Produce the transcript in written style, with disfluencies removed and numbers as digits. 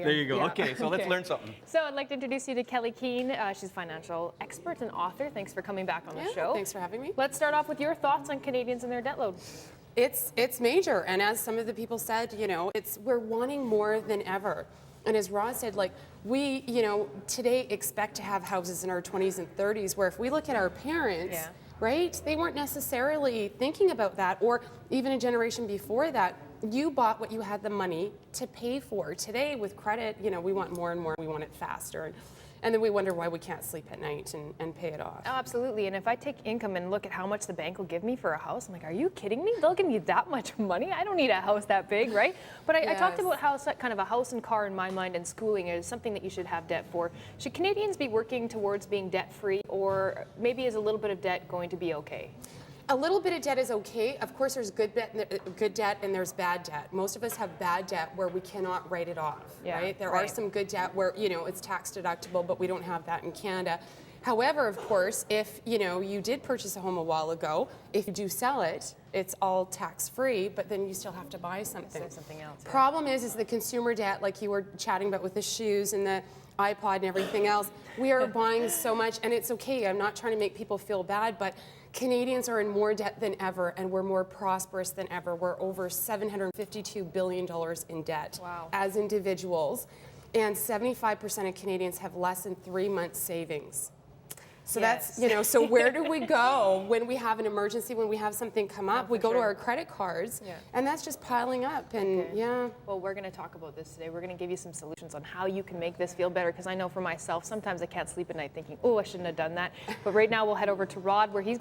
here. There you go. Yeah. Okay, so let's learn something. So I'd like to introduce you to Kelley Keehn. She's a financial expert and author. Thanks for coming back on the show. Thanks for having me. Let's start off with your thoughts on Canadians and their debt load. It's major, and as some of the people said, we're wanting more than ever. And as Roz said, like, we, today expect to have houses in our 20s and 30s, where if we look at our parents, right, they weren't necessarily thinking about that, or even a generation before that. You bought what you had the money to pay for. Today, with credit, we want more and more. We want it faster. And then we wonder why we can't sleep at night and pay it off. Oh, absolutely. And if I take income and look at how much the bank will give me for a house, I'm like, are you kidding me? They'll give me that much money? I don't need a house that big, right? But I talked about how kind of a house and car in my mind, and schooling is something that you should have debt for. Should Canadians be working towards being debt-free, or maybe is a little bit of debt going to be okay? A little bit of debt is okay. Of course, there's good debt and there's bad debt. Most of us have bad debt where we cannot write it off, right? There are some good debt where, it's tax deductible, but we don't have that in Canada. However, of course, if, you did purchase a home a while ago, if you do sell it, it's all tax-free, but then you still have to buy something. Something else. Problem is the consumer debt, like you were chatting about with the shoes and the iPod and everything else. We are buying so much, and it's okay. I'm not trying to make people feel bad, but Canadians are in more debt than ever, and we're more prosperous than ever. We're over $752 billion in debt as individuals, and 75% of Canadians have less than 3 months savings. So that's, so where do we go when we have an emergency, when we have something come up? We go to our credit cards, and that's just piling up, and Well, we're going to talk about this today. We're going to give you some solutions on how you can make this feel better, because I know for myself, sometimes I can't sleep at night thinking, oh, I shouldn't have done that. But right now, we'll head over to Rod, where he's going to